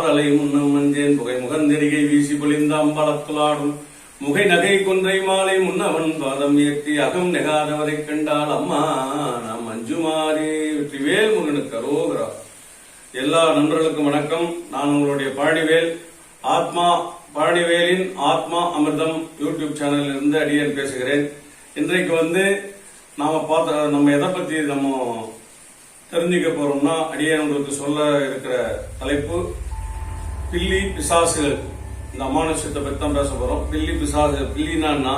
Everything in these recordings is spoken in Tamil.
மாமரலை முன்னம் மஞ்சேன் புகை முகந்தெரிகை வீசி பொழிந்த அம்பலத்துலாடும் முகை நகை கொன்றை மாலை முன்னவன் பாதம் ஏற்றி அகம் நெகாதவரை கண்டால் அம்மா நாம் மஞ்சுமாரி வெற்றிவேல் முருகனுக்கு அரோகரா. எல்லா நண்பர்களுக்கும் வணக்கம். நான் உங்களுடைய பழனிவேல். பழனிவேலின் ஆத்மா அமிர்தம் யூடியூப் சேனலில் இருந்து அடியேன் பேசுகிறேன். இன்றைக்கு நம்ம எதை பத்தி நம்ம தெரிஞ்சுக்க போறோம்னா, அடியேன் உங்களுக்கு சொல்ல இருக்கிற தலைப்பு பில்லி பிசாசுகள். இந்த அமானுஷத்தை பத்தி தான் பேச போறோம். பில்லி பிசாசு, பில்லினா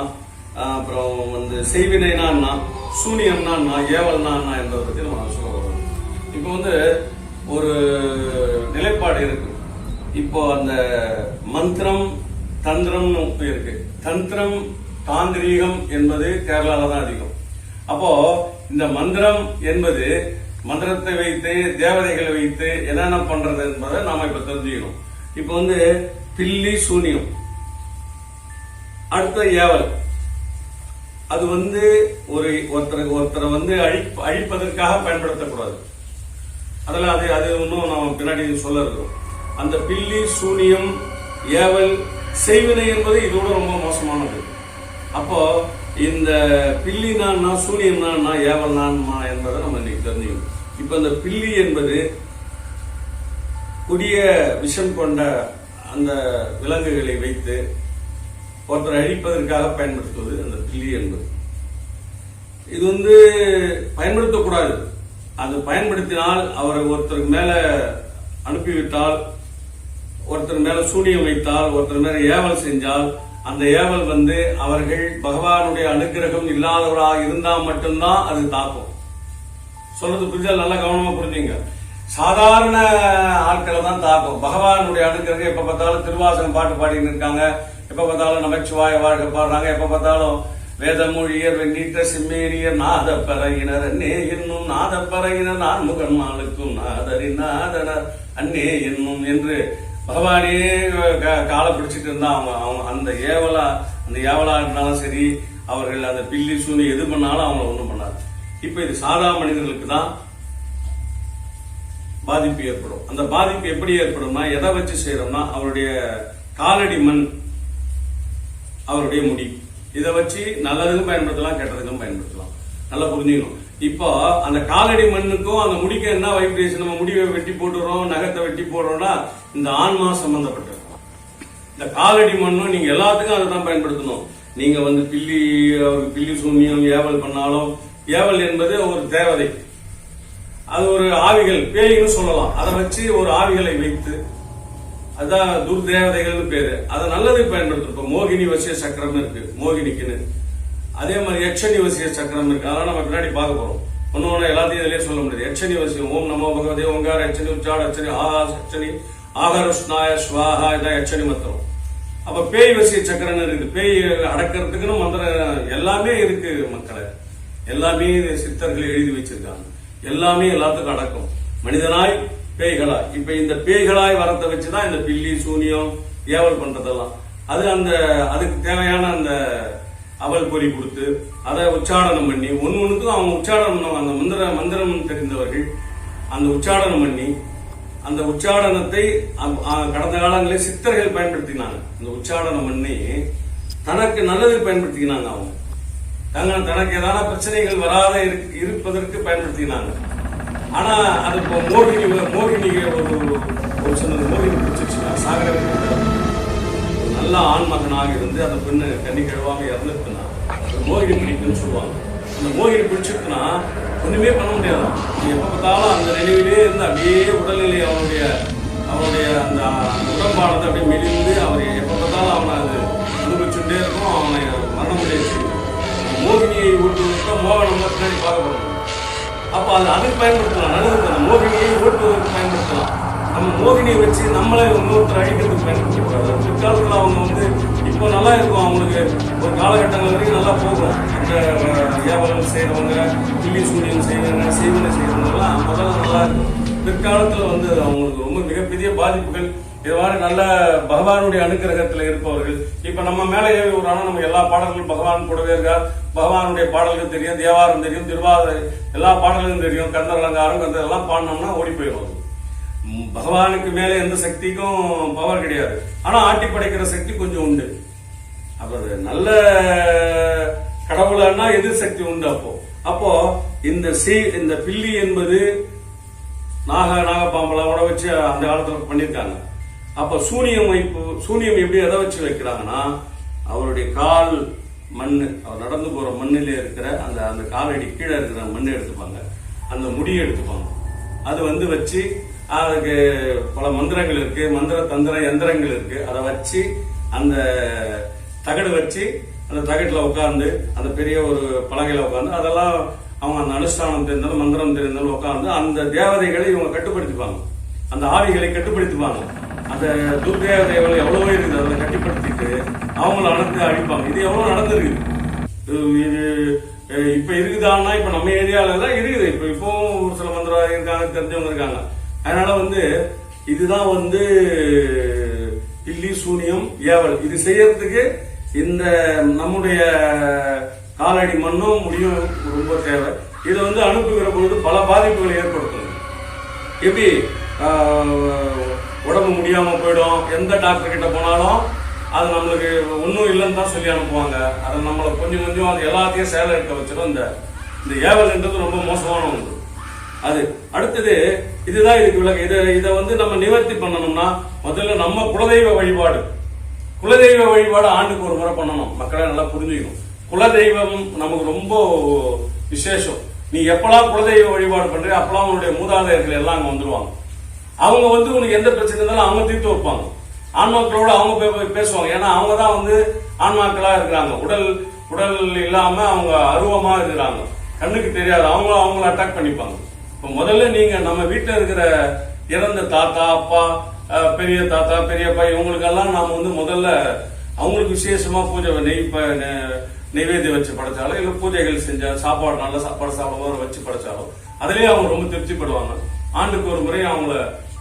அப்புறம் செய்வினைனா, சூனியம்னா, ஏவல்னா என்பதை பத்தி நம்ம சொல்ல போறோம். இப்போ ஒரு நிலைப்பாடு இருக்கு. இப்போ அந்த மந்திரம் தந்திரம் இருக்கு. தந்திரம் தாந்திரீகம் என்பது கேரளால தான் அதிகம். அப்போ இந்த மந்திரம் என்பது மந்திரத்தை வைத்து தேவதைகளை வைத்து என்னென்ன பண்றது என்பதை நாம இப்ப தெரிஞ்சுக்கணும். இப்போ பில்லி சூனியம், அடுத்த ஏவல். அது ஒருத்தரை அழிப்பதற்காக பயன்படுத்தக்கூடாது. அதெல்லாம் அது இன்னும் நாம பின்னாடி சொல்ல இருக்கிறோம். அந்த பில்லி சூனியம் ஏவல் செய்வினை என்பது இதோட ரொம்ப மோசமானது. அப்போ இந்த பில்லினா சூனியம்னா ஏவல்னா என்பதை நம்ம இன்னைக்கு தெரிஞ்சுக்கணும். இப்ப இந்த பில்லி என்பது கொடிய விஷம் கொண்ட அந்த விலங்குகளை வைத்து ஒருத்தரை அழிப்பதற்காக பயன்படுத்துவது அந்த பில்லி என்பது. இது பயன்படுத்தக்கூடாது. அது பயன்படுத்தினால் அவரை ஒருத்தருக்கு மேல அனுப்பிவிட்டால், ஒருத்தர் மேல சூனியம் வைத்தால், ஒருத்தர் மேல ஏவல் செஞ்சால், அந்த ஏவல் அவர்கள் பகவானுடைய அனுகிரகம் இல்லாதவராக இருந்தா மட்டும்தான் அது தாக்கும். சொல்றது புரிஞ்சா நல்லா கவனமா புரிஞ்சுங்க. சாதாரண ஆட்களை தான் தாக்கும். பகவானுடைய அனுகிரகம் எப்ப பார்த்தாலும் திருவாசகம் பாட்டு பாடின்னு இருக்காங்க, எப்ப பார்த்தாலும் நமச்சிவாய வாழ்க்கை பாடுறாங்க, எப்ப பார்த்தாலும் வேதமொழியர் வெண்ணீட்ட சிம்மேனியர் நாதப்பறையினர் அன்னே என்னும் நாதப்பறையினர் நான் முகன் மாலுக்கும் நாதரின் நாதனர் அன்னே என்னும் என்று பகவானே காலை பிடிச்சிட்டு இருந்தா அவங்க அந்த ஏவலா இருந்தாலும் சரி, அவர்கள் அந்த பில்லி சூனி எது பண்ணாலும் அவங்க ஒண்ணும் பண்ணாது. இப்ப இது சாதா மனிதர்களுக்கு தான் பாதிப்பு ஏற்படும். அந்த பாதிப்பு எப்படி ஏற்படும்னா, எதை வச்சு செய்யறோம்னா, அவருடைய காலடி மண், அவருடைய முடி, இதை வச்சு நல்லதுக்கும் பயன்படுத்தலாம், கெட்டதுக்கும் பயன்படுத்தலாம். நல்லா புரிஞ்சுக்கணும். இப்போ அந்த காலடி மண்ணுக்கும் அந்த முடிக்க என்ன வைப்ரேஷன், நம்ம முடிவை வெட்டி போட்டுறோம், நகத்தை வெட்டி போடுறோம்னா இந்த ஆன்மா சம்பந்தப்பட்டது. இந்த காலடி மண்ணும் நீங்க எல்லாத்துக்கும் அதை தான் பயன்படுத்தணும். நீங்க பில்லி சூன்யம் ஏவல் பண்ணாலும், ஏவல் என்பது ஒரு தேவதை, அது ஒரு ஆவிகள், பேய்னு சொல்லலாம். அதை வச்சு ஒரு ஆவிகளை வைத்து, அதான் துர்தேவதைகள் பேரு, அதை நல்லதுக்கு பயன்படுத்துறோம். மோகினி வசிய சக்கரம் இருக்கு, மோகினிக்குன்னு. அதே மாதிரி யட்சணி வசிய சக்கரம் இருக்கு. அதெல்லாம் நம்ம பின்னாடி பார்க்க போறோம். ஒன்னொன்னு எல்லாத்தையும் இதுலயே சொல்ல முடியாது. யட்சணி வசியம், ஓம் நமோ பகவதே ஓங்கார யட்சணி உச்சாட யட்சணி ஆகாஷணி ஆகருஷ்ணாய ஸ்வாஹா, இதான் யட்சணி மந்திரம். அப்ப பேய் வசிய சக்கரம் இருக்கு. பேய் அடக்கிறதுக்குன்னு மந்திரம் எல்லாமே இருக்கு மக்களை. எல்லாமே சித்தர்கள் எழுதி வச்சிருக்காங்க. எல்லாமே எல்லாத்துக்கும் அடக்கும். மனிதனாய் பேய்களாய். இப்ப இந்த பேய்களாய் வரத்தை வச்சுதான் இந்த பில்லி சூனியம் ஏவல் பண்றதெல்லாம். அதுக்கு தேவையான அந்த அவல் பொறி கொடுத்து அதை உச்சாடனம் பண்ணி ஒன்னுக்கும் அவங்க உச்சாடனம், அந்த மந்திரம் தெரிந்தவர்கள் அந்த உச்சாடனம் பண்ணி, அந்த உச்சாடனத்தை கடந்த காலங்களில் சித்தர்கள் பயன்படுத்தினாங்க. அந்த உச்சாடனம் பண்ணி தனக்கு நல்லதுக்கு பயன்படுத்தினாங்க. அவங்க தனக்கு ஏதாவது பிரச்சனைகள் வராத இருப்பதற்கு பயன்படுத்தினாங்க. ஆனா அது இப்போ மோகினி ஒரு சொன்னது, மோகினி பிடிச்சிருச்சுன்னா சாகர நல்ல ஆண் மகனாக இருந்து அந்த பெண்ணு கண்ணி கழுவாம இறந்துருக்குன்னா மோகினி பிடிக்குன்னு சொல்லுவாங்க. அந்த மோகினி பிடிச்சிருக்குன்னா ஒண்ணுமே பண்ண முடியாது. எப்ப பார்த்தாலும் அந்த நினைவிலே இருந்து அப்படியே உடல்நிலை அவனுடைய அந்த உடம்பானது அப்படியே மெலிந்து அவரை எப்ப பார்த்தாலும் அவனை அது அனுபவிச்சுட்டே இருக்கும். அவனை மரணமுடைய மோகினியை ஓட்டுவதற்கு மோகனம் பின்னாடி பார்க்கப்படும். அப்ப அதுக்கு பயன்படுத்தலாம். நல்லது, அந்த மோகினியை ஓட்டுவதற்கு பயன்படுத்தலாம். நம்ம மோகினியை வச்சு நம்மளே இன்னொருத்தர் அழிக்கிறதுக்கு பயன்படுத்தக்கூடாது. பிற்காலத்தில் அவங்க இப்போ நல்லா இருக்கும். அவங்களுக்கு ஒரு காலகட்டங்கள் வரைக்கும் நல்லா போகும். இந்த வியாபாரம் செய்யறவங்க, பில்லி சூனியம் செய்யறவங்க, செய்வனை செய்யறவங்கலாம் முதல்ல நல்லா இருக்கும். பிற்காலத்தில் அவங்களுக்கு ரொம்ப மிகப்பெரிய பாதிப்புகள். இது மாதிரி நல்ல பகவானுடைய அனுகிரகத்தில் இருப்பவர்கள் இப்ப நம்ம மேலே ஏவி விடுறாங்க. நம்ம எல்லா பாடல்களும் பகவான் கூடவே இருக்கா. பகவானுடைய பாடல்கள் தெரியும், தேவாரம் தெரியும், திருவாதிரை எல்லா பாடல்களும் தெரியும், கந்தர் அலங்காரம் எல்லாம் பாடினோம்னா ஓடி போயிடும். பகவானுக்கு மேல எந்த சக்திக்கும் பவர் கிடையாது. ஆனா ஆட்டி படைக்கிற சக்தி கொஞ்சம் உண்டு. அப்ப நல்ல கடவுளன்னா எதிர் சக்தி உண்டு. அப்போ இந்த பில்லி என்பது நாகப்பாம்பளோட வச்சு அந்த காலத்துல பண்ணிருக்காங்க. அப்ப சூனியம் எப்படி எதை வச்சு வைக்கிறாங்கன்னா, அவருடைய கால் மண்ணு, அவர் நடந்து போற மண்ணில இருக்கிற அந்த காலடி கீழே இருக்கிற மண்ணை எடுத்துப்பாங்க, அந்த முடியை எடுத்துப்பாங்க. அது வச்சு அதுக்கு பல மந்திரங்கள் இருக்கு, மந்திர தந்திர யந்திரங்கள் இருக்கு. அதை வச்சு அந்த தகடு வச்சு அந்த தகட்டுல உட்கார்ந்து அந்த பெரிய ஒரு பலகையில உட்கார்ந்து அதெல்லாம் அவங்க அந்த அனுஷ்டானம் தெரிந்தாலும் மந்திரம் தெரிந்தாலும் உட்கார்ந்து அந்த தேவதைகளை இவங்க கட்டுப்படுத்திப்பாங்க, அந்த ஆவிகளை கட்டுப்படுத்திப்பாங்க. அந்த துர்தேவதைகளை எவ்வளவோ இருக்குது, அதை கட்டுப்படுத்திட்டு அவங்கள அழிப்பாங்க. இது எவ்வளவு நடந்திருக்கு. இது இப்ப இருக்குதான்னா இப்ப நம்ம ஏரியால தான் இருக்குது. இப்போ ஒரு சில மந்திரம் இருக்காங்க, தெரிஞ்சவங்க இருக்காங்க. அதனால இதுதான் பில்லி சூனியம் ஏவல். இது செய்யறதுக்கு இந்த நம்முடைய காலடி மண்ணும் முடியும் ரொம்ப தேவை. இதை அனுப்புகிற பொழுது பல பாதிப்புகளை ஏற்படுத்தும். எப்படி உடம்பு முடியாம போயிடும், எந்த டாக்டர் கிட்ட போனாலும் அது நம்மளுக்கு ஒன்றும் இல்லைன்னு தான் சொல்லி அனுப்புவாங்க. அதை நம்மளை கொஞ்சம் கொஞ்சம் அது எல்லாத்தையும் சேலை இருக்க வச்சிடும். இந்த ஏவல்ன்றது ரொம்ப மோசமான ஒன்று. அது அடுத்தது இதுதான் இதுக்கு விளக்கு. இதை நம்ம நிவர்த்தி பண்ணணும்னா முதல்ல நம்ம குலதெய்வ வழிபாடு ஆண்டுக்கு ஒரு முறை பண்ணணும். மக்களை நல்லா புரிஞ்சுக்கணும். குலதெய்வம் நமக்கு ரொம்ப விசேஷம். நீ எப்பெல்லாம் குலதெய்வ வழிபாடு பண்றியோ அப்பெல்லாம் உன்னுடைய மூதாதையர்கள் எல்லாம் அங்க வந்துருவாங்க. அவங்க உனக்கு எந்த பிரச்சனை இருந்தாலும் அவங்க தீர்த்து வைப்பாங்க. ஆன்மாக்களோட அவங்க பேசுவாங்க. ஏன்னா அவங்க தான் ஆன்மாக்களா இருக்கிறாங்க. உடல் இல்லாம அவங்க அருவமா இருக்கிறாங்க, கண்ணுக்கு தெரியாது. அவங்கள அட்டாக் பண்ணிப்பாங்க. இப்ப முதல்ல நீங்க நம்ம வீட்டுல இருக்கிற இறந்த தாத்தா, அப்பா, பெரிய தாத்தா, பெரியப்பா இவங்களுக்கெல்லாம் நாம முதல்ல அவங்களுக்கு விசேஷமா பூஜை நெய்வேத்தியம் வச்சு படைச்சாலும் இல்ல பூஜைகள் செஞ்ச சாப்பாடு நல்ல சாப்பாடு சாப்பிட வச்சு படைச்சாலும் அதுலயே அவங்க ரொம்ப திருப்திப்படுவாங்க. ஆண்டுக்கு ஒரு முறை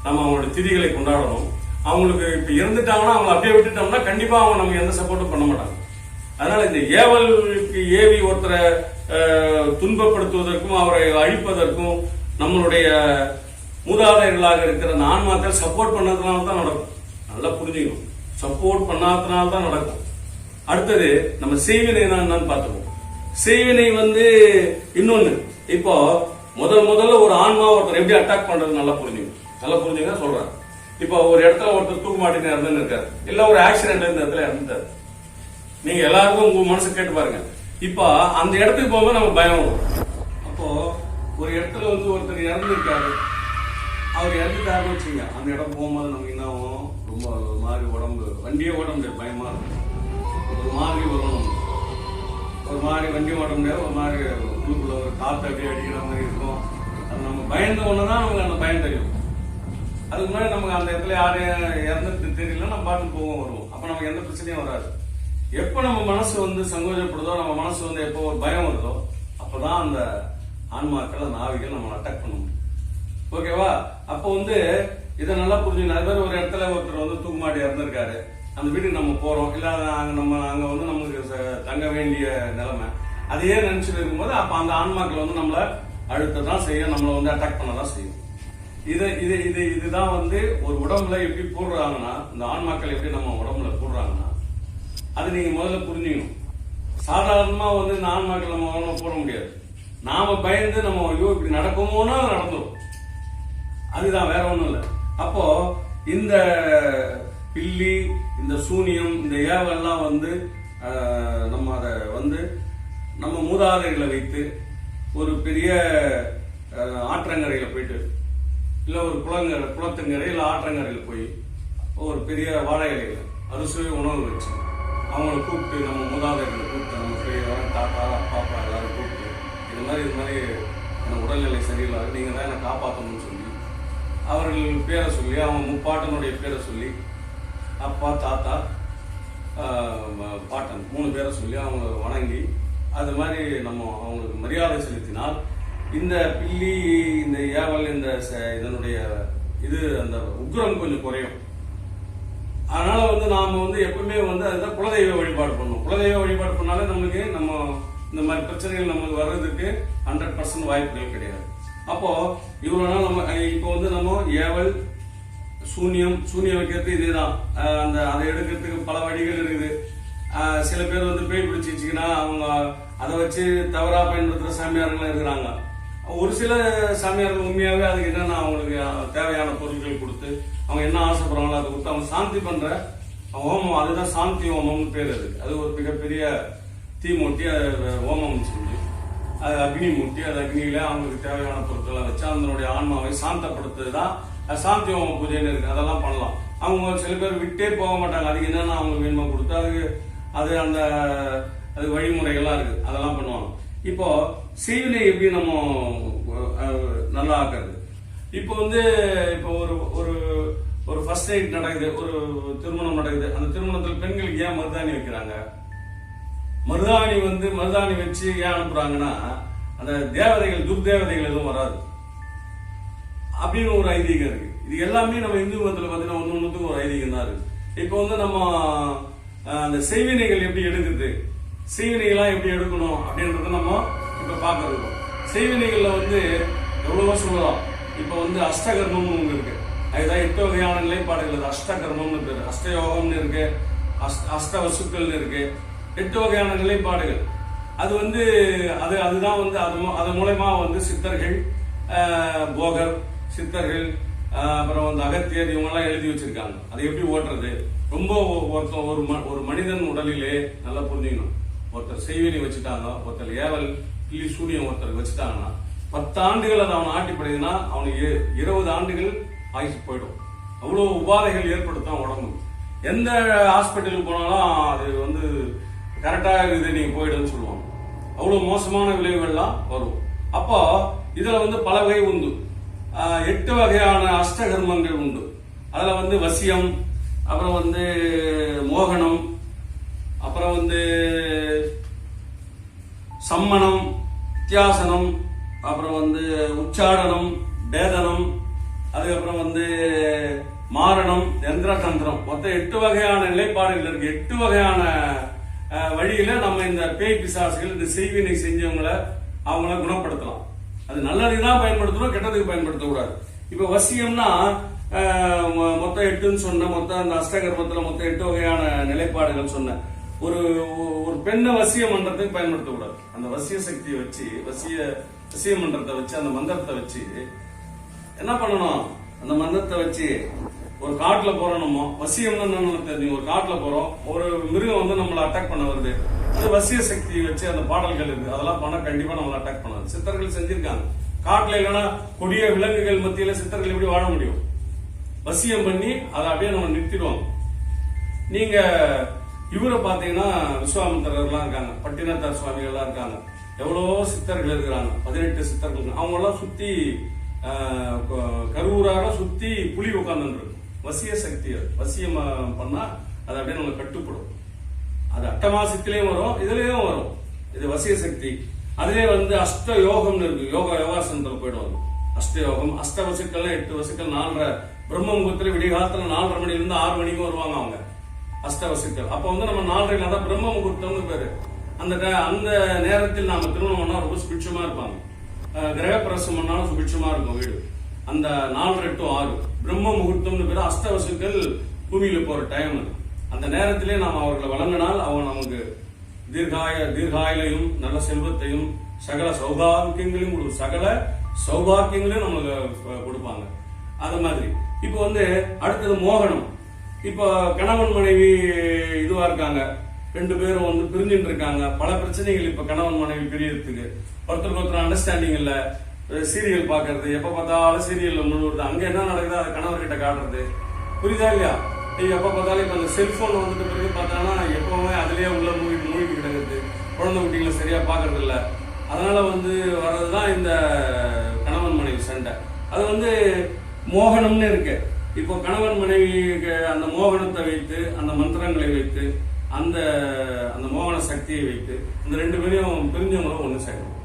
அவங்களோட திதிகளை கொண்டாடணும். அவங்களுக்கு இப்ப இறந்துட்டாங்கன்னா அவங்களை அப்படியே விட்டுட்டோம்னா கண்டிப்பா அவங்க நம்ம எந்த சப்போர்ட்டும் பண்ண மாட்டாங்க. அதனால இந்த ஏவலுக்கு ஏவி ஒருத்தரை துன்பப்படுத்துவதற்கும் அவரை அழிப்பதற்கும் நம்மளுடைய மூதாதையர்களாக இருக்கிற அந்த ஆன்மாக்கள் சப்போர்ட் பண்ணதுனால தான் நடக்கும். நல்லா புரிஞ்சுக்கணும். சப்போர்ட் பண்ணாதனால தான் நடக்கும். அடுத்தது நம்ம செய்வினை என்னன்னு பார்த்துக்கோம். செய்வினை இன்னொன்னு. இப்போ முதல்ல ஒரு ஆன்மா ஒருத்தர் எப்படி அட்டாக் பண்றது நல்லா புரிஞ்சுங்க சொல்றேன். இப்போ ஒரு இடத்துல ஒருத்தர் தூக்கு மாட்டின்னு இறந்துன்னு இருக்காரு, இல்ல ஒரு ஆக்சிடென்ட் இந்த இடத்துல இறந்துட்டாரு. நீங்க எல்லாருக்கும் உங்க மனசு கேட்டு பாருங்க. இப்ப அந்த இடத்துக்கு போகும்போது நம்ம பயம் வரும். அப்போ ஒரு இடத்துல ஒருத்தர் இறந்துருக்காரு, அவர் இறந்துட்டாருன்னு வச்சுங்க, அந்த இடம் போகும்போது நமக்கு என்ன ஆகும், ரொம்ப ஒரு மாதிரி உடம்பு வண்டியே ஓட முடியாது, பயமா இருக்கும். ஒரு மாதிரி வரும், ஒரு மாதிரி வண்டி ஓட முடியாது, ஒரு மாதிரி உள்ளுக்குள்ள ஒரு காத்து அப்படியே அடிக்கிற மாதிரி இருக்கும். அது நம்ம பயந்த ஒண்ணுதான் நமக்கு அந்த பயம் தெரியும். அதுக்கு முன்னாடி நமக்கு அந்த இடத்துல யாரும் இறந்துட்டு தெரியல, நம்ம பாட்டு போவோம் வருவோம். அப்ப நமக்கு எந்த பிரச்சனையும் வராது. எப்ப நம்ம மனசு சங்கோஜப்படுதோ, நம்ம மனசு எப்போ ஒரு பயம் வருதோ, அப்பதான் அந்த ஆன்மாக்கள் அந்த ஆவிகள் நம்ம அட்டாக் பண்ண முடியும். ஓகேவா? அப்போ இதை நல்லா புரிஞ்சுக்கணும். அது மாதிரி ஒரு இடத்துல ஒருத்தர் தூக்குமாட்டி இறந்திருக்காரு, அந்த வீட்டுக்கு நம்ம போறோம், இல்ல அங்க நமக்கு தங்க வேண்டிய நிலைமை, அதையே நினைச்சிட்டு இருக்கும்போது அப்ப அந்த ஆன்மாக்கள் நம்மள அழுத்ததான் செய்யும், நம்மள அட்டாக் பண்ணதான் செய்யும். இதுதான் ஒரு உடம்புல எப்படி போடுறாங்கன்னா, இந்த ஆன்மாக்கள் எப்படி நம்ம உடம்புல போடுறாங்கன்னா, அது நீங்க முதல்ல புரிஞ்சுக்கணும். சாதாரணமா இந்த ஆன்மாக்கள் நம்ம போட முடியாது. நாம பயந்து நம்ம ஐயோ இப்படி நடக்குமோனா நடந்துடும். அதுதான், வேற ஒண்ணும் இல்லை. அப்போ இந்த பில்லி, இந்த சூனியம், இந்த ஏவெல்லாம் நம்ம அதை நம்ம மூதாதைகளை வைத்து ஒரு பெரிய ஆற்றங்கரையில போயிட்டு, இல்ல ஒரு குளத்துங்கரை இல்ல ஆற்றங்கரையில போய் ஒரு பெரிய வாழை இலையில அறுசுவை உணவு வச்சு அவங்களை கூப்பிட்டு, நம்ம மூதாதைகளை கூப்பிட்டு, நம்ம பெரியவங்க தாத்தா பாப்பா எல்லாரும் கூப்பிட்டு, இது மாதிரி எனக்கு உடல்நிலை சரியில்லாது, நீங்க தான் என்னை காப்பாற்றணும்னு சொல்லி அவர்கள் பேரை சொல்லி, அவங்க முப்பாட்டனுடைய பேரை சொல்லி, அப்பா தாத்தா பாட்டன் 3 பேரை சொல்லி அவங்க வணங்கி, அது மாதிரி நம்ம அவங்களுக்கு மரியாதை செலுத்தினால் இந்த பில்லி, இந்த ஏவல், இதனுடைய அந்த உக்ரம் கொஞ்சம் குறையும். அதனால நாம எப்பவுமே அதுதான் குலதெய்வ வழிபாடு பண்ணணும். குலதெய்வ வழிபாடு பண்ணாலே நம்மளுக்கு நம்ம இந்த மாதிரி பிரச்சனைகள் நம்மளுக்கு வர்றதுக்கு 100% வாய்ப்புகள் கிடையாது. அப்போ இவ்வளவு நாள் நம்ம இப்போ நம்ம ஏவல், சூனியம் வைக்கிறது இதேதான். அந்த அதை எடுக்கிறதுக்கு பல வழிகள் இருக்குது. சில பேர் வந்து பேய் பிடிச்சி வச்சுக்கினா அவங்க அதை வச்சு தவறா பயன்படுத்துற சாமியார்கள் இருக்கிறாங்க. ஒரு சில சாமியார்கள் உண்மையாவே அதுக்கு என்னன்னா அவங்களுக்கு தேவையான பொருட்கள் கொடுத்து அவங்க என்ன ஆசைப்படுறாங்களோ அதை கொடுத்து அவங்க சாந்தி பண்ற ஹோமம், அதுதான் சாந்தி ஹோமம்னு பேர். அது ஒரு மிகப்பெரிய தீ மூட்டி அதை ஹோமம் செஞ்சு அது அக்னி மூட்டி அது அக்னியில அவங்களுக்கு தேவையான பொருட்களை வச்சு அதனுடைய ஆன்மாவை சாந்தப்படுத்துதான் சாந்தி ஹோம பூஜைன்னு இருக்கு. அதெல்லாம் பண்ணலாம். அவங்க சில பேர் விட்டே போக மாட்டாங்க. அதுக்கு என்னன்னா அவங்களுக்கு வேணுமா கொடுத்து அது அந்த அது வழிமுறைகள்லாம் இருக்கு, அதெல்லாம் பண்ணுவாங்க. இப்போ செய்வினை எப்படி நம்ம நல்லா ஆக்குறது? இப்போ வந்து இப்போ ஒரு ஒரு ஃபர்ஸ்ட் நைட் நடக்குது, ஒரு திருமணம் நடக்குது. அந்த திருமணத்தில் பெண்களுக்கு ஏன் மருதாணி வைக்கிறாங்க? மருதாணி வச்சு ஏன் அனுப்புறாங்கன்னா அந்த தேவதைகள் துர்தேவதைகள் எதுவும் வராது அப்படின்னு ஒரு ஐதீகம் இருக்கு. இது எல்லாமே நம்ம இந்து மதத்துல பாத்தீங்கன்னா ஒண்ணுத்துக்கு ஒரு ஐதீகம் தான் இருக்கு. இப்போ வந்து நம்ம அந்த செய்வினைகள் எப்படி எடுக்குது, செய்வினைகள்லாம் எப்படி எடுக்கணும் அப்படின்றத நம்ம இப்ப பாக்குறோம். செய்வினைகள்ல வந்து எவ்வளவோ சொல்லலாம். இப்ப வந்து அஷ்டகர்மம்னு ஒண்ணு இருக்கு. அதுதான் 8 வகையான நிலைப்பாடுகள். அஷ்டகர்மம்னு பேரு. அஷ்டயோகம்னு இருக்கு, அஷ்டவசுக்கள்னு இருக்கு. 8 வகையான நிலைப்பாடுகள். அது வந்து அதுதான் வந்து அது மூலமா வந்து சித்தர்கள், போகர் சித்தர்கள், அப்புறம் வந்து அகத்தியர் இவங்க எல்லாம் எழுதி வச்சிருக்காங்க. அதை எப்படி ஓட்டுறது. ரொம்ப ஒரு மனிதன் உடலிலே நல்லா புரிஞ்சுக்கணும். ஒருத்தர் செய்வினை வச்சுட்டாங்க, ஒருத்தர் ஏவல் கிளி சூனியம் ஒருத்தர் வச்சுட்டாங்கன்னா 10 ஆண்டுகள் அதை அவன் ஆட்டிப்படுதுன்னா அவனுக்கு 20 ஆண்டுகள் ஆயுசு போயிடும். அவ்வளவு உபாதைகள் ஏற்படுத்தும் உடம்பு. எந்த ஹாஸ்பிட்டலுக்கு போனாலும் அது வந்து கரெக்டா இருக்குது நீங்க போயிடுன்னு சொல்லுவாங்க. அவ்வளவு மோசமான விளைவுகள்லாம் வரும். அப்போ இதுல வந்து பல வகை உண்டு. 8 வகையான அஷ்டகர்மங்கள் உண்டு. அதுல வந்து வசியம், அப்புறம் வந்து மோகனம், அப்புறம் வந்து சம்மணம், வித்தியாசனம், அப்புறம் வந்து உச்சாடனம், பேதனம், அதுக்கப்புறம் வந்து மாரணம், யந்திர தந்திரம். மொத்தம் 8 வகையான நிலைப்பாடுகள் இருக்கு. 8 வகையான வழியில நம்ம இந்த பேய் பிசாசுகள் இந்த செய்வினை செஞ்சவங்களை அவங்கள குணப்படுத்தலாம். அது நல்லதுக்கு தான் பயன்படுத்தணும், கெட்டதுக்கு பயன்படுத்தக்கூடாது. இப்ப வசியம்னா மொத்தம் 8ன்னு சொன்ன மொத்தம் அந்த அஷ்டகர்மத்துல மொத்தம் 8 வகையான நிலைப்பாடுகள் சொன்ன ஒரு பெண்ணை வசியம் மன்றத்துக்கு பயன்படுத்தக்கூடாது. அந்த வசிய சக்தியை வச்சு வசிய மன்றத்தை வச்சு அந்த மந்திரத்தை வச்சு என்ன பண்ணணும்? அந்த மந்திரத்தை வச்சு ஒரு காட்டுல போறோம். நம்ம வசியம்னு என்னன்னு தெரியும். ஒரு காட்டுல போறோம், ஒரு மிருகம் வந்து நம்மளை அட்டாக் பண்ண வருது. அந்த வசிய சக்தியை வச்சு அந்த பாடல்கள் இருக்கு, அதெல்லாம் பண்ண கண்டிப்பா நம்மளை அட்டாக் பண்ணாது. சித்தர்கள் செஞ்சிருக்காங்க. காட்டுல இல்லைன்னா கொடிய விலங்குகள் மத்தியில சித்தர்கள் எப்படி வாழ முடியும்? வசியம் பண்ணி அதை அப்படியே நம்ம நிறுத்திடுவாங்க. நீங்க இவரை பாத்தீங்கன்னா விஸ்வாமித்திரர்லாம் இருக்காங்க, பட்டினத்தார் சுவாமிகள்லாம் இருக்காங்க, எவ்வளவோ சித்தர்கள் இருக்கிறாங்க, 18 சித்தர்கள். அவங்க எல்லாம் சுத்தி கரூராக சுத்தி புலி உட்கார்ந்து வசிய சக்தி. வசியம் பண்ணா அது அப்படியே நம்ம கட்டுப்படும். அது அட்டமாசத்திலயும் வரும், இதுலயும் வரும். இது வசிய சக்தி. அதுலயே வந்து அஷ்ட யோகம்னு இருக்கு. யோகாசனத்துல போயிடுவாங்க. அஷ்ட யோகம், அஷ்ட வசுக்கள், 8 வசுக்கள், 4:30 பிரம்ம முகூர்த்தத்துல விடிய காலத்துல 4:30 மணில இருந்து 6 மணிக்கு வருவாங்க அவங்க அஷ்டவசுக்கள். அப்ப வந்து நம்ம 4:30 தான் பிரம்ம முகூர்த்தம்னு பேரு. அந்த நேரத்தில் நாம திருமணம் பண்ணா ரொம்ப சுபிட்சமா இருப்பாங்க. கிரக பிரசம் பண்ணாலும் சுபிட்சமா இருக்கும் வீடு. அந்த 4:30 to 6 பிரம்ம முகூர்த்தம்னு பேரு. அஷ்டவசுக்கள் பூமியில போற டைம். அந்த நேரத்திலே நாம் அவர்களை வழங்கினால் அவங்க நமக்கு தீர்காயிலையும் நல்ல செல்வத்தையும் சகல சௌபாகியங்களையும் நம்மளுக்கு கொடுப்பாங்க. அது மாதிரி இப்ப வந்து அடுத்தது மோகனம். இப்ப கணவன் மனைவி இதுவா இருக்காங்க, 2 பேரும் வந்து பிரிஞ்சுட்டு இருக்காங்க. பல பிரச்சனைகள் இப்ப கணவன் மனைவி பிரியறதுக்கு ஒருத்தருக்கு ஒருத்தர் அண்டர்ஸ்டாண்டிங் இல்ல. சீரியல் பாக்குறது, எப்ப பார்த்தாலும் சீரியல்ல முழுவது, அங்க என்ன நடக்குதோ அதை கணவர்கிட்ட காட்டுறது. புரியுதா இல்லையா? நீங்க எப்ப பார்த்தாலும் இப்ப அந்த செல்போன் வந்துட்டு பிறகு பார்த்தாங்கன்னா எப்பவுமே அதுலயே உள்ள மூழ்கி கிடக்குது. குழந்தை குட்டிகளை சரியா பாக்குறது இல்ல. அதனால வந்து வர்றதுதான் இந்த கணவன் மனைவி சண்டை. அது வந்து மோகனம்னு இருக்கு. இப்போ கணவன் மனைவி அந்த மோகனத்தை வைத்து, அந்த மந்திரங்களை வைத்து, அந்த மோகன சக்தியை வைத்து இந்த 2 பேரையும் பிரிஞ்சவங்களும் ஒண்ணு சேர்க்கணும்.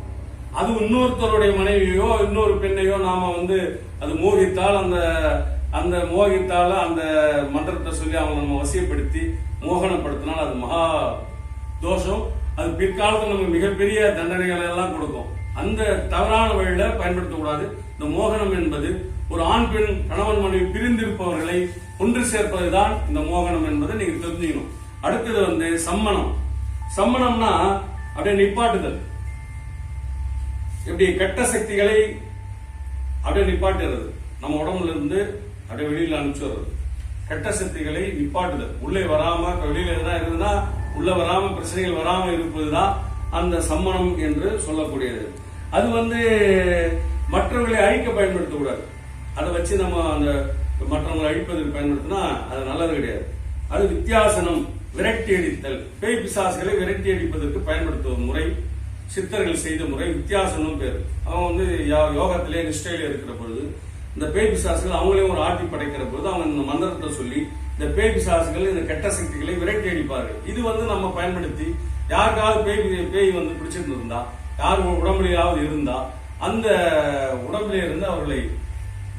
அது இன்னொருத்தருடைய மனைவியோ இன்னொரு பெண்ணையோ நாம வந்து அது மோகித்தால் அந்த மந்திரத்தை சொல்லி அவங்க நம்ம வசியப்படுத்தி மோகனப்படுத்தினால் அது மகா தோஷம். அது பிற்காலத்தில் நமக்கு மிகப்பெரிய தண்டனைகள் எல்லாம் கொடுக்கும். அந்த தவறான வழியில பயன்படுத்தக்கூடாது. இந்த மோகனம் என்பது ஒரு ஆண் பெண் கணவன் மனைவி பிரிந்திருப்பவர்களை ஒன்று சேர்ப்பதுதான் இந்த மோகனம் என்பதை நீங்க தெரிஞ்சுக்கணும். அடுத்தது வந்து சம்மணம். சம்மணம்னா அப்படியே நிப்பாட்டுதல். எப்படி கெட்ட சக்திகளை அப்படியே நிப்பாட்டுறது, நம்ம உடம்புல இருந்து அப்படியே வெளியில அனுப்பிச்சுடுறது. கெட்ட சக்திகளை நிப்பாட்டுதல், உள்ளே வராம, வெளியில எதுனா இருக்குதுன்னா உள்ள வராம, பிரச்சனைகள் வராம இருப்பதுதான் அந்த சம்மணம் என்று சொல்லக்கூடியது. அது வந்து மற்றவர்களை அழிக்க பயன்படுத்தக்கூடாது. அதை வச்சு நம்ம அந்த மற்றவங்களை அழிப்பதற்கு பயன்படுத்தினா அது நல்லது கிடையாது. அது வித்தியாசனம், விரட்டி அடித்தல். பேய் பிசாசுகளை விரட்டி அடிப்பதற்கு பயன்படுத்தும் முறை, சித்தர்கள் செய்த முறை வித்தியாசனம் பேர். அவன் வந்து யோகத்திலே நிஷ்டையில இருக்கிற பொழுது இந்த பேய் பிசாசுகள் அவங்களே ஒரு ஆட்டி படைக்கிற பொழுது அவங்க இந்த மந்திரத்தை சொல்லி இந்த பேய் பிசாசுகள் இந்த கெட்ட சக்திகளை விரட்டி அடிப்பார்கள். இது வந்து நம்ம பயன்படுத்தி யாருக்காவது பேய் வந்து பிடிச்சிட்டு இருந்தா, யார் உடம்புலையாவது இருந்தா அந்த உடம்புல இருந்து அவர்களை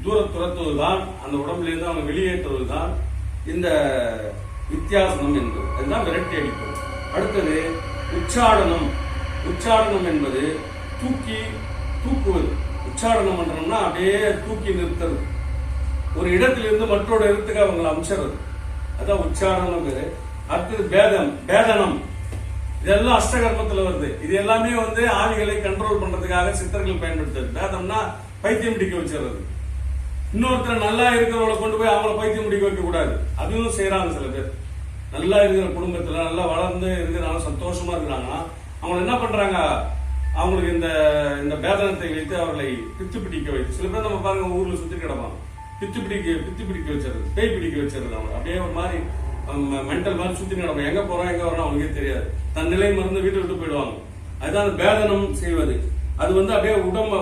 துரத்துவதுதான், அந்த உடம்புல இருந்து அவங்க வெளியேற்றுவதுதான் இந்த வித்தியாசனம் என்பது. அதுதான் விரட்டி அடிப்பது. அடுத்தது உச்சாடனம். உச்சாடனம் என்பது தூக்குவது. உச்சாடனம் பண்றோம்னா அப்படியே தூக்கி நிறுத்துறது, ஒரு இடத்திலிருந்து மற்றொரு இடத்துக்கு அவங்களை அமிச்சிடுறது, அதான் உச்சாடனம் பேரு. அடுத்தது பேதனம். இதெல்லாம் அஷ்டகர்மத்துல வருது. இது எல்லாமே வந்து ஆவிகளை கண்ட்ரோல் பண்றதுக்காக சித்தர்கள் பயன்படுத்துறது. பேதம்னா பைத்தியம் பிடிக்க வச்சிடுறது. இன்னொருத்தர் நல்லா இருக்கிறவங்களை கொண்டு போய் அவங்கள பைத்தியம் பிடிக்க வைக்க கூடாது. அதுவும் செய்யறாங்க சில பேர். நல்லா இருக்கிற குடும்பத்துல நல்லா வளர்ந்து இருக்கிறாங்க, சந்தோஷமா இருக்கிறாங்கன்னா அவங்க என்ன பண்றாங்க, அவங்களுக்கு இந்த பேதனத்தை வைத்து அவர்களை பித்து பிடிக்க வைத்து, சில பேர் நம்ம பாருங்க ஊர்ல சுத்தி கிடப்பாங்க, பித்து பிடிக்க வச்சிருது, பேய் பிடிக்க வச்சிருது. அவங்க அப்படியே ஒரு மாதிரி மென்டல் மாதிரி சுத்தி கிடப்பாங்க. எங்க போறோம் எங்க வரோம் அவங்களுக்கே தெரியாது. தன் நிலை மருந்து வீட்டை விட்டு போயிடுவாங்க. அதுதான் பேதனம் செய்வது. அது வந்து அப்படியே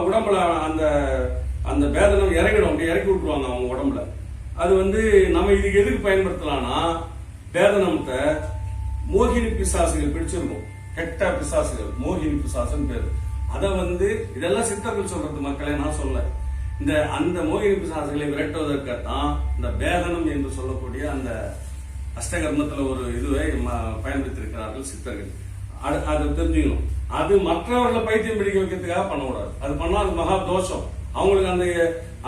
உடம்புல அந்த பேதனம் இறங்கிடும், அப்படியே இறக்கி விட்டுருவாங்க அவங்க உடம்புல. அது வந்து நம்ம இதுக்கு எதுக்கு பயன்படுத்தலாம்னா, பேதனத்தை மோகினி பிசாசுகள் பிடிச்சிருக்கும். கெட்ட பிசாசுகள், மோகினி பிசாசுன்னு பேரு. அத வந்து இதெல்லாம் சித்தர்கள் சொல்றது, மக்களே நான் சொல்ல. அந்த மோகினி பிசாசுகளை விரட்டுவதற்காகத்தான் இந்த பேதனம் என்று சொல்லக்கூடிய அந்த அஷ்டகர்மத்துல ஒரு இதுவை பயன்படுத்தியிருக்கிறார்கள் சித்தர்கள். அதை தெரிஞ்சுக்கணும். அது மற்றவர்களை பைத்தியம் பிடிக்க வைக்கிறதுக்காக பண்ணக்கூடாது. அது பண்ணா அது மகா தோஷம். அவங்களுக்கு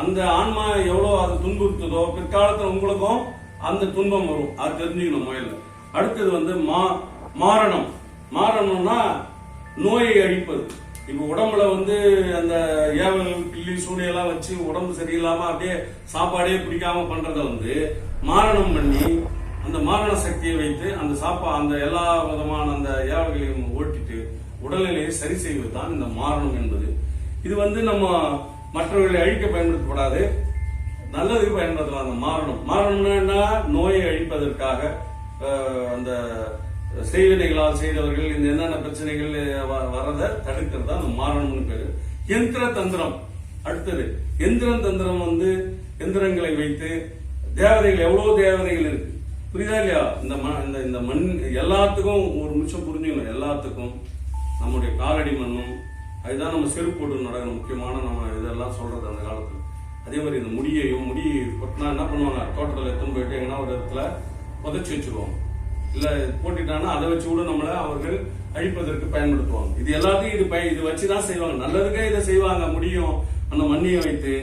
அந்த ஆன்மா எவ்வளவு அது துன்புறுத்துதோ பிற்காலத்துல உங்களுக்கும் அந்த துன்பம் வரும். அது தெரிஞ்சுக்கணும் முதல்ல. அடுத்தது வந்து மாரணம். மாரணம்னா நோயை அழிப்பது. இப்ப உடம்புல வந்து அந்த ஏவல் பில்லி சூனியெல்லாம் வச்சு உடம்பு சரியில்லாம அப்படியே சாப்பாடே பிடிக்காம பண்றத வந்து மாரணம் பண்ணி அந்த மாரண சக்தியை வைத்து அந்த எல்லா விதமான அந்த ஏவல்களையும் ஓட்டிட்டு உடல்நிலையை சரி செய்வது தான் இந்த மாரணம் என்பது. இது வந்து நம்ம மற்றவர்களை அழிக்க பயன்படுத்தப்படாது, நல்லதுக்கு பயன்படுத்தலாம். அந்த மாரணம்னா நோயை அழிப்பதற்காக அந்த செய்வினைகளால் செய்தவர்கள் இந்த என்னென்ன பிரச்சனைகள் வரத தடுக்கிறது தான் அந்த மாரணம்னு பேரு. யந்திர தந்திரம். அடுத்தது எந்திரம் தந்திரம் வந்து எந்திரங்களை வைத்து தேவதைகள், எவ்வளவு தேவதைகள் இருக்கு, புரியுதா இல்லையா? இந்த மண் எல்லாத்துக்கும் ஒரு நிமிஷம் புரிஞ்சுக்கணும். எல்லாத்துக்கும் நம்முடைய காலடி மண்ணும், அதுதான் நம்ம செருப்பு போட்டு நடக்கிற முக்கியமான நம்ம இதெல்லாம் சொல்றது அந்த காலத்துல. அதே மாதிரி இந்த முடி கொட்டினா என்ன பண்ணுவாங்க, தோட்டத்தில் எடுத்துன்னு போயிட்டு எங்கன்னா ஒரு இடத்துல புதைச்சி வச்சிருவாங்க. இல்ல போட்டுட்டாங்கன்னா அதை வச்சு கூட நம்மள அவர்கள் அழிப்பதற்கு பயன்படுத்துவாங்க. இது எல்லாத்தையும் இது வச்சுதான் செய்வாங்க. நல்லதுக்கே இதை செய்வாங்க, முடியும் அந்த மண்ணியை வைத்து.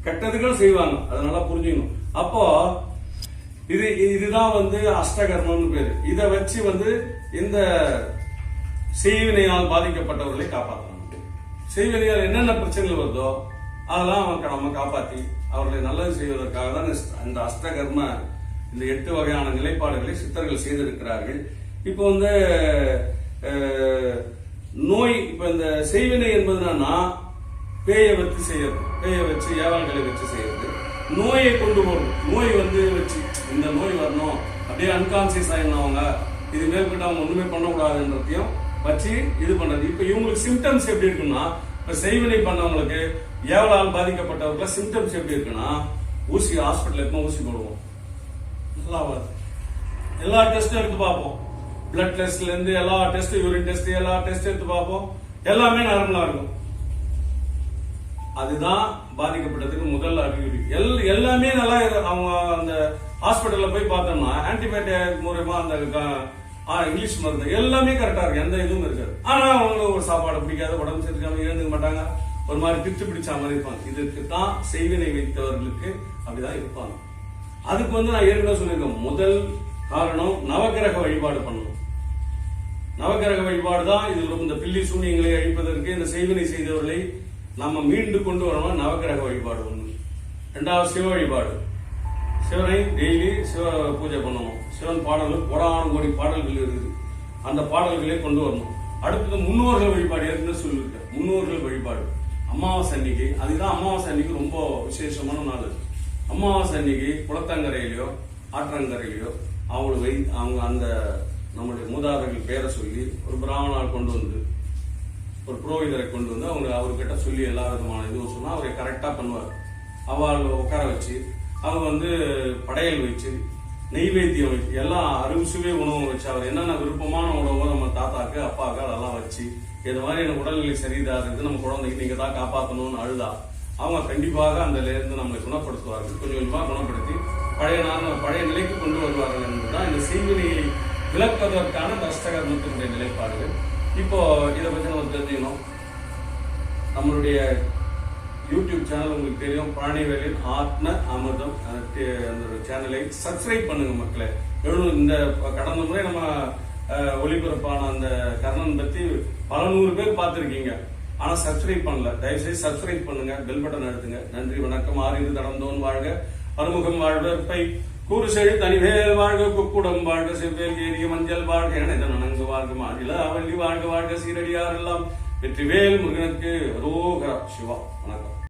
கெட்டதுக்கும் செய்வாங்க. அதனால புரிஞ்சுக்கணும். அப்போ இதுதான் வந்து அஷ்டகர்மம்னு பேரு. இதை வச்சு வந்து இந்த செய்வினையால் பாதிக்கப்பட்டவர்களை காப்பாற்றலாம். செய்வினையால் என்னென்ன பிரச்சனைகள் வருதோ அதெல்லாம் நம்ம காப்பாற்றி அவர்களை நல்லது செய்வதற்காக தான் இந்த அஷ்டகர்ம இந்த 8 வகையான நிலைப்பாடுகளை சித்தர்கள் செய்திருக்கிறார்கள். இப்போ வந்து நோய், இப்ப இந்த செய்வினை என்பதுனா பேயை வச்சு செய்யறது, பேயை வச்சு ஏவாள்களை வச்சு செய்யறது, நோயை கொண்டு போறது. நோய் வந்து வச்சு இந்த நோய் வரணும், அப்படியே அன்கான்சியஸ் ஆயிடணும், அவங்க இது மேற்கொண்டு அவங்க ஒண்ணுமே பண்ணக்கூடாதுன்றதையும் வச்சு இது பண்றது. இப்ப இவங்களுக்கு சிம்டம்ஸ் எப்படி இருக்குன்னா, இப்ப செய்வினை பண்ணவங்களுக்கு ஏவலால் பாதிக்கப்பட்டவர்களுக்கு சிம்டம்ஸ் எப்படி இருக்குன்னா, ஊசி ஹாஸ்பிட்டல் எப்போ ஊசி போடுவோம், எல்லா டெஸ்டும் எடுத்து பார்ப்போம். பிளட் டெஸ்ட்ல இருந்து எல்லா டெஸ்ட், யூரின் டெஸ்ட், எல்லா டெஸ்ட் எடுத்து பார்ப்போம். எல்லாமே நார்மலா இருக்கும். அதுதான் பாதிக்கப்பட்டதுக்கு முதல் அறிகுறி. எல்லாமே நல்லா அவங்க அந்த ஹாஸ்பிட்டல்ல போய் பார்த்தோம்னா ஆன்டிபயோட்டிக் மூலமா அந்த இங்கிலீஷ் மருந்து எல்லாமே கரெக்டா இருக்கு, எந்த இதுவும் இருக்காது. ஆனா அவங்களுக்கு ஒரு சாப்பாடு பிடிக்காது, உடம்பு சரிக்காம எழுந்துக்க மாட்டாங்க, ஒரு மாதிரி பித்து பிடிச்ச மாதிரி இருப்பாங்க. இதுக்கு தான் செய்வினை வைத்தவர்களுக்கு அப்படிதான் இருப்பாங்க. அதுக்கு நான் ஏற்கனவே சொல்லியிருக்கேன், முதல் காரணம் நவகிரக வழிபாடு பண்ணணும். நவகிரக வழிபாடு தான் இது. இந்த பில்லி சூனியங்களை அழிப்பதற்கு, இந்த செய்வினை செய்தவர்களை நம்ம மீண்டு கொண்டு வரணும். நவகிரக வழிபாடு ஒண்ணு. இரண்டாவது சிவ வழிபாடு. சிவனை டெய்லி சிவ பூஜை பண்ணணும். சிவன் பாடல்கள் கோடான கோடி பாடல்கள் இருக்குது, அந்த பாடல்களை கொண்டு வரணும். அடுத்தது முன்னோர்கள் வழிபாடு. ஏற்கனவே சொல்லியிருக்கேன், முன்னோர்கள் வழிபாடு. அமாவாசை அன்னைக்கு, அதுதான் அமாவாசை அன்னைக்கு ரொம்ப விசேஷமான நாள். அமாவாசை அன்னைக்கு குளத்தங்கரையிலயோ ஆற்றங்கரையிலயோ அவங்க அந்த நம்முடைய மூதாதைகள் பேரை சொல்லி ஒரு பிராமணால் கொண்டு வந்து, ஒரு புரோகிதரை கொண்டு வந்து அவர்கிட்ட சொல்லி எல்லா விதமான இதுவும் சொன்னா அவரை கரெக்டா பண்ணுவார். அவள் உட்கார வச்சு அவங்க படையல் வச்சு நெய்வேத்தியம் வச்சு எல்லா அறுசுவை உணவும் வச்சு அவர் என்னென்ன விருப்பமான உணவோ நம்ம தாத்தாக்கு அப்பாவுக்கு அதெல்லாம் வச்சு, இது மாதிரி எனக்கு உடல்நிலை சரிதான் இருக்கு, நம்ம குழந்தைக்கு நீங்க தான் காப்பாற்றணும்னு அழுதா அவங்க கண்டிப்பாக அந்த இருந்து நம்மளை குணப்படுத்துவார்கள். கொஞ்சம் கொஞ்சமா குணப்படுத்தி பழைய நிலைக்கு கொண்டு வருவார்கள் என்பதுதான் இந்த செய்வினையை விளக்குவதற்கான அஷ்டகர்மத்தினுடைய நிலைப்பாடுகள். இப்போ இதை பற்றி நம்ம தெரிஞ்சுக்கணும். நம்மளுடைய யூடியூப் சேனல் உங்களுக்கு தெரியும், பழனிவேலின் ஆத்ம அமிர்தம். அந்த சேனலை சப்ஸ்கிரைப் பண்ணுங்க மக்களே. இந்த கடந்த முறை நம்ம ஒளிபரப்பான அந்த கர்ணன் பத்தி பல 100 பேர் பார்த்திருக்கீங்க, ஆனா சப்ஸ்கிரைப் பண்ணல. தயவுசெய்து சப்ஸ்கிரைப் பண்ணுங்க, பெல் பட்டன் அழுத்துங்க. நன்றி, வணக்கம். ஆறிது தடந்தோன் வாழ்க, அறுமுகம் வாழ்வற்பை கூறு செழு தனிவேல் வாழ்க, குக்குடம் வாழ்க, செவ்வேல் ஏரிய மஞ்சள் வாழ்க, என நனங்கு வாழ்க, மாநில அவல்லி வாழ்க, வாழ்க சீரடியார் எல்லாம் வெற்றிவேல் முருகனுக்கு அரோகரா சிவா. வணக்கம்.